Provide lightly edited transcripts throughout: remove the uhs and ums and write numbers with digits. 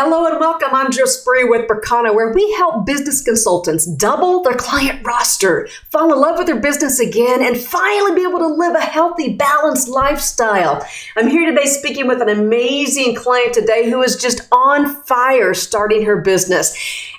Hello and welcome. I'm Jill Spree with Berkana, where we help business consultants double their client roster, fall in love with their business again, and finally be able to live a healthy, balanced lifestyle. I'm here today speaking with an amazing client today who is just on fire starting her business.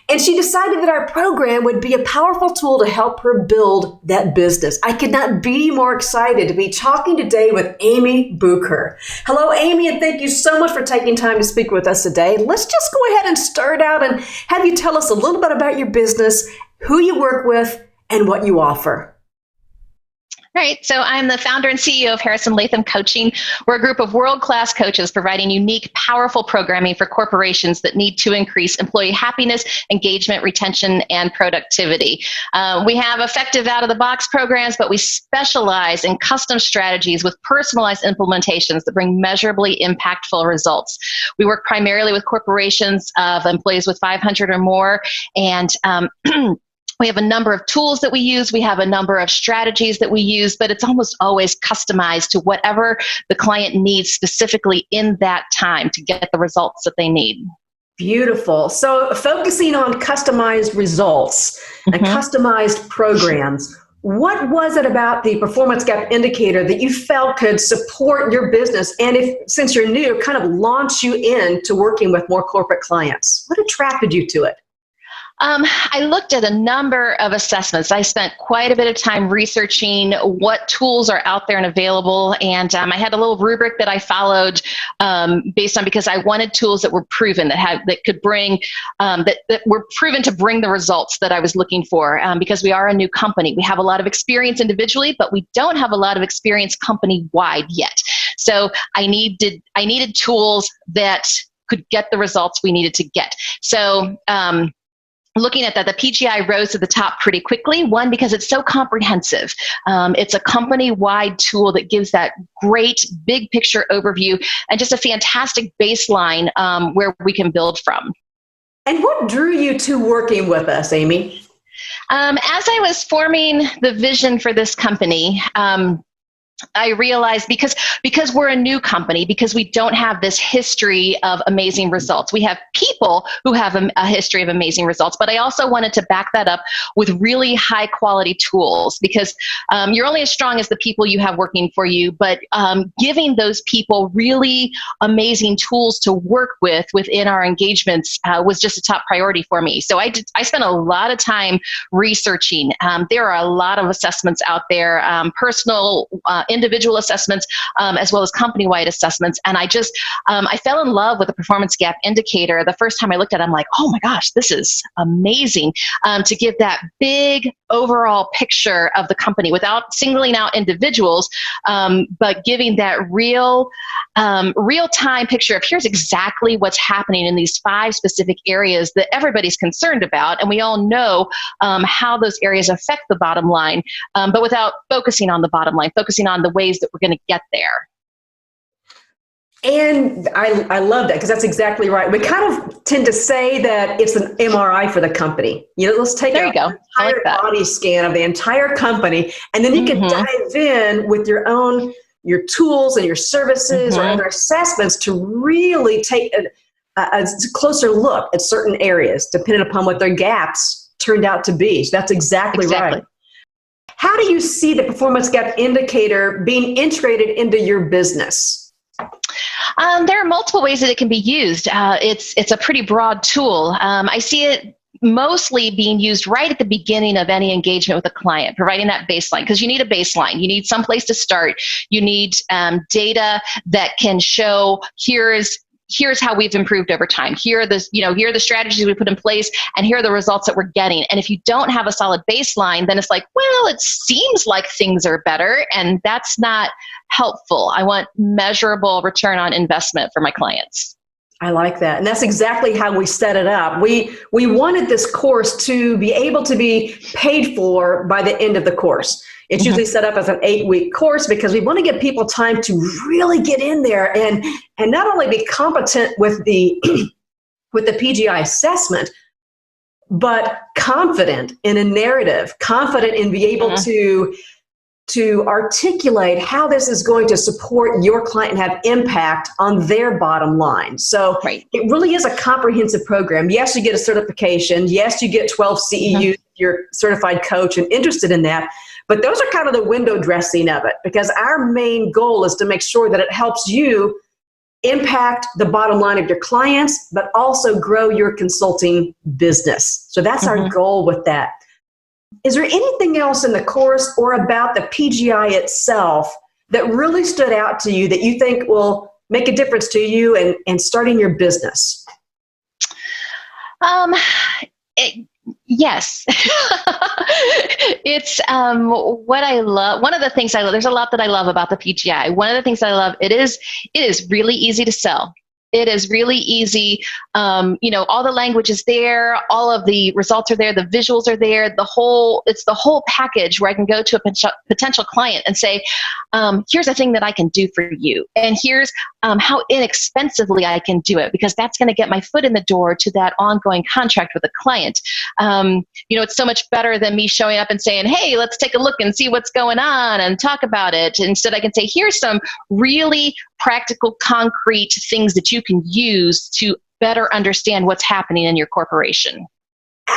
And she decided that our program would be a powerful tool to help her build that business. I could not be more excited to be talking today with Aimee Booker. Hello, Aimee, and thank you so much for taking time to speak with us today. Let's just go ahead and start out and have you tell us a little bit about your business, who you work with, and what you offer. Right. So I'm the founder and CEO of Harrison Latham Coaching. We're a group of world-class coaches providing unique, powerful programming for corporations that need to increase employee happiness, engagement, retention, and productivity. We have effective out-of-the-box programs, but we specialize in custom strategies with personalized implementations that bring measurably impactful results. We work primarily with corporations of employees with 500 or more, and we have a number of tools that we use. We have a number of strategies that we use, but it's almost always customized to whatever the client needs specifically in that time to get the results that they need. Beautiful. So focusing on customized results and customized programs, what was it about the performance gap indicator that you felt could support your business and, since you're new, kind of launch you into working with more corporate clients? What attracted you to it? I looked at a number of assessments. I spent quite a bit of time researching what tools are out there and available, and I had a little rubric that I followed because I wanted tools that were proven, that could bring that were proven to bring the results that I was looking for. Because we are a new company, we have a lot of experience individually, but we don't have a lot of experience company-wide yet. So I needed tools that could get the results we needed to get. So looking at that, the PGI rose to the top pretty quickly. One, because it's so comprehensive. It's a company-wide tool that gives that great big picture overview and just a fantastic baseline where we can build from. And what drew you to working with us, Aimee? As I was forming the vision for this company, I realized because we're a new company, because we don't have this history of amazing results. We have people who have a history of amazing results, but I also wanted to back that up with really high quality tools, because you're only as strong as the people you have working for you, but giving those people really amazing tools to work with within our engagements was just a top priority for me. So I spent a lot of time researching. There are a lot of assessments out there, personal, individual assessments, as well as company-wide assessments. And I fell in love with the performance gap indicator. The first time I looked at it, I'm like, oh my gosh, this is amazing, to give that big overall picture of the company without singling out individuals, but giving that real-time picture of here's exactly what's happening in these 5 specific areas that everybody's concerned about. And we all know how those areas affect the bottom line, but without focusing on the bottom line, focusing on the ways that we're going to get there. And I love that, because that's exactly right. We kind of tend to say that it's an MRI for the company. Let's take an entire body scan of the entire company, and then you can dive in with your tools and your services or other assessments to really take a closer look at certain areas, depending upon what their gaps turned out to be. So that's exactly right. How do you see the performance gap indicator being integrated into your business? There are multiple ways that it can be used. It's a pretty broad tool. I see it mostly being used right at the beginning of any engagement with a client, providing that baseline, because you need a baseline. You need some place to start. You need data that can show here's how we've improved over time. Here are the strategies we put in place, and here are the results that we're getting. And if you don't have a solid baseline, then it's like, well, it seems like things are better, and that's not helpful. I want measurable return on investment for my clients. I like that. And that's exactly how we set it up. We wanted this course to be able to be paid for by the end of the course. It's usually set up as an 8-week course because we want to give people time to really get in there and not only be competent with the PGI assessment, but confident in a narrative, confident in being able to to articulate how this is going to support your client and have impact on their bottom line. So it really is a comprehensive program. Yes, you get a certification. Yes, you get 12 CEUs, you're a certified coach and interested in that. But those are kind of the window dressing of it, because our main goal is to make sure that it helps you impact the bottom line of your clients, but also grow your consulting business. So that's our goal with that. Is there anything else in the course or about the PGI itself that really stood out to you that you think will make a difference to you and starting your business? Yes. It's what I love. One of the things I love, there's a lot that I love about the PGI. One of the things I love, it is really easy to sell. It is really easy. All the language is there. All of the results are there. The visuals are there. It's the whole package where I can go to a potential client and say, here's a thing that I can do for you. And here's how inexpensively I can do it, because that's going to get my foot in the door to that ongoing contract with a client. It's so much better than me showing up and saying, hey, let's take a look and see what's going on and talk about it. Instead, I can say, here's some really practical, concrete things that you can use to better understand what's happening in your corporation.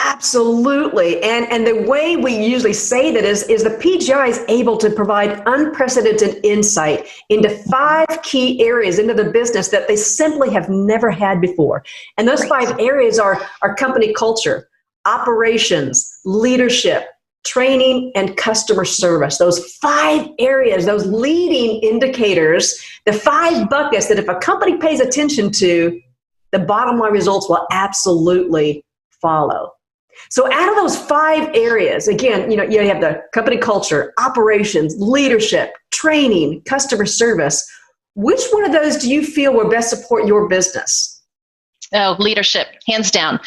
Absolutely. And the way we usually say that is the PGI is able to provide unprecedented insight into 5 key areas into the business that they simply have never had before. And those 5 areas are company culture, operations, leadership, training, and customer service. Those 5 areas, those leading indicators, the 5 buckets that if a company pays attention to, the bottom line results will absolutely follow. So out of those 5 areas, again, you have the company culture, operations, leadership, training, customer service. Which one of those do you feel will best support your business? Oh, leadership, hands down.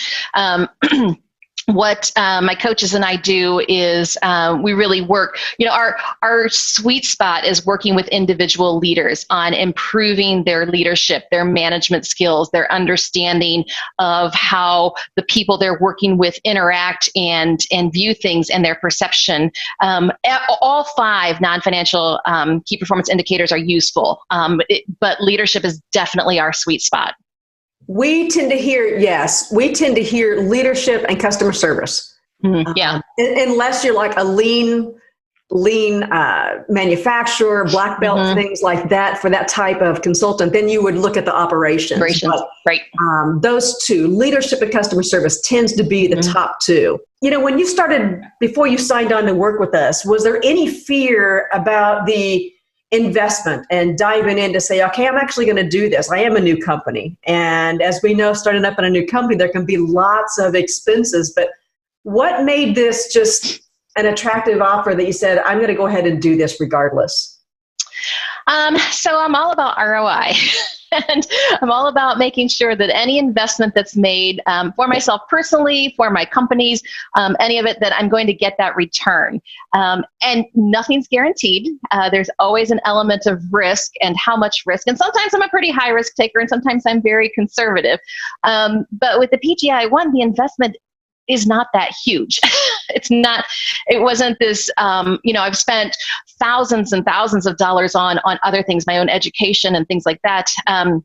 What my coaches and I do is we really work, our sweet spot is working with individual leaders on improving their leadership, their management skills, their understanding of how the people they're working with interact and view things and their perception. All 5 non-financial key performance indicators are useful, but leadership is definitely our sweet spot. We tend to hear leadership and customer service. Yeah. Unless you're like a lean manufacturer, black belt, things like that for that type of consultant, then you would look at the operations. But, right. Those 2, leadership and customer service, tends to be the top 2. When you started, before you signed on to work with us, was there any fear about the investment and diving in to say, okay, I'm actually going to do this. I am a new company. And as we know, starting up in a new company, there can be lots of expenses. But what made this just an attractive offer that you said, I'm going to go ahead and do this regardless? So I'm all about ROI. And I'm all about making sure that any investment that's made for myself personally, for my companies, any of it, that I'm going to get that return. And nothing's guaranteed. There's always an element of risk and how much risk. And sometimes I'm a pretty high risk taker and sometimes I'm very conservative. But with the PGI one, the investment is not that huge. It wasn't this, I've spent thousands and thousands of dollars on other things, my own education and things like that. And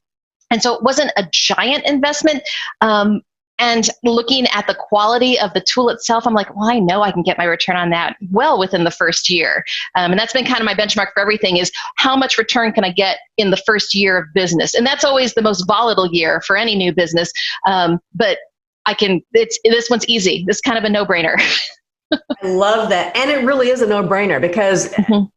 so it wasn't a giant investment. And looking at the quality of the tool itself, I'm like, well, I know I can get my return on that well within the first year. And that's been kind of my benchmark for everything, is how much return can I get in the first year of business? And that's always the most volatile year for any new business. But this one's easy. This is kind of a no-brainer. I love that. And it really is a no-brainer because,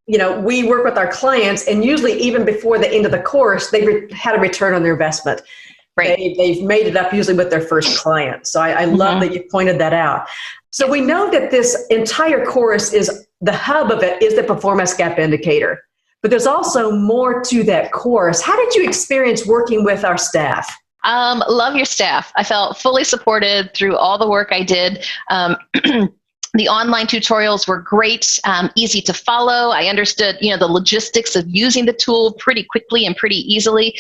we work with our clients, and usually even before the end of the course, they've had a return on their investment. Right. They've made it up usually with their first client. So I love that you pointed that out. So we know that this entire course is, the hub of it is the performance gap indicator, but there's also more to that course. How did you experience working with our staff? Love your staff. I felt fully supported through all the work I did. The online tutorials were great, easy to follow. I understood, the logistics of using the tool pretty quickly and pretty easily.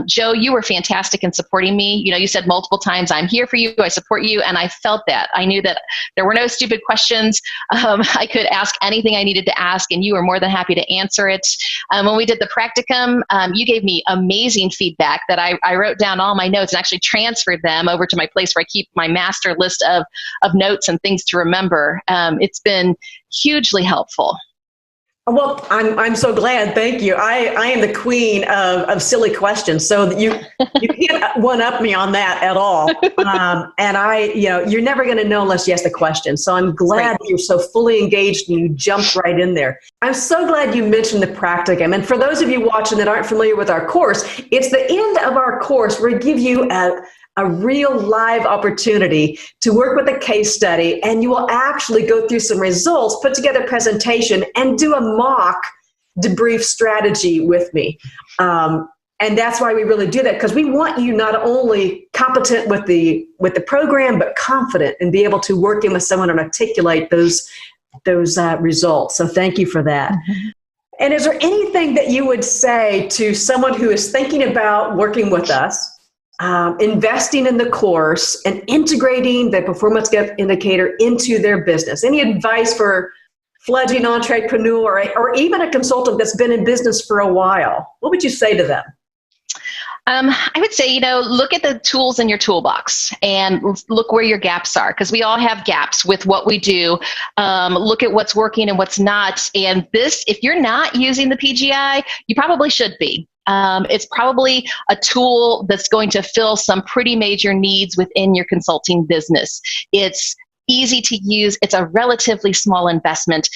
Joe, you were fantastic in supporting me. You said multiple times, I'm here for you, I support you, and I felt that. I knew that there were no stupid questions. I could ask anything I needed to ask, and you were more than happy to answer it. When we did the practicum, you gave me amazing feedback that I wrote down all my notes and actually transferred them over to my place where I keep my master list of notes and things to remember. It's been hugely helpful. Well, I'm so glad. Thank you. I am the queen of silly questions, so you can't one up me on that at all. And you're never going to know unless you ask the question. So I'm glad that you're so fully engaged and you jumped right in there. I'm so glad you mentioned the practicum. And for those of you watching that aren't familiar with our course, it's the end of our course where we give you a real live opportunity to work with a case study, and you will actually go through some results, put together a presentation, and do a mock debrief strategy with me. And that's why we really do that, because we want you not only competent with the program, but confident and be able to work in with someone and articulate those results. So thank you for that. Mm-hmm. And is there anything that you would say to someone who is thinking about working with us, investing in the course and integrating the performance gap indicator into their business? Any advice for fledgling entrepreneur or even a consultant that's been in business for a while? What would you say to them? I would say, look at the tools in your toolbox and look where your gaps are, because we all have gaps with what we do. Look at what's working and what's not. And if you're not using the PGI, you probably should be. It's probably a tool that's going to fill some pretty major needs within your consulting business. It's easy to use. It's a relatively small investment.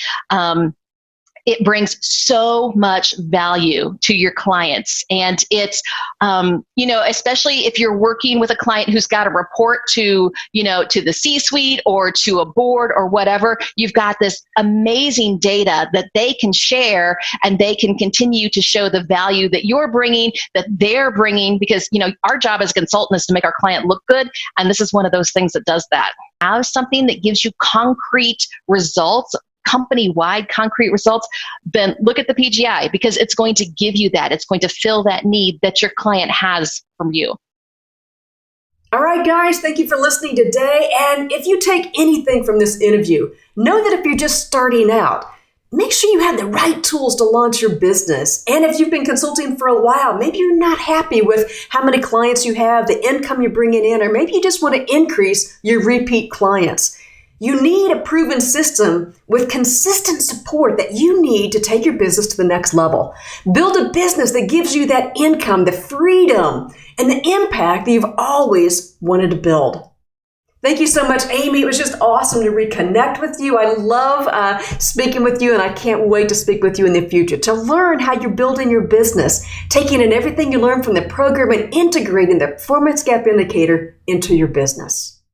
It brings so much value to your clients. And it's, especially if you're working with a client who's got to report to the C-suite or to a board or whatever, you've got this amazing data that they can share, and they can continue to show the value that you're bringing, that they're bringing, because, our job as a consultant is to make our client look good. And this is one of those things that does that. Have something that gives you concrete results, company-wide concrete results, then look at the PGI, because it's going to give you that. It's going to fill that need that your client has from you. All right, guys, thank you for listening today. And if you take anything from this interview, know that if you're just starting out, make sure you have the right tools to launch your business. And if you've been consulting for a while, maybe you're not happy with how many clients you have, the income you're bringing in, or maybe you just want to increase your repeat clients. You need a proven system with consistent support that you need to take your business to the next level. Build a business that gives you that income, the freedom, and the impact that you've always wanted to build. Thank you so much, Aimee. It was just awesome to reconnect with you. I love speaking with you, and I can't wait to speak with you in the future to learn how you're building your business, taking in everything you learned from the program and integrating the performance gap indicator into your business.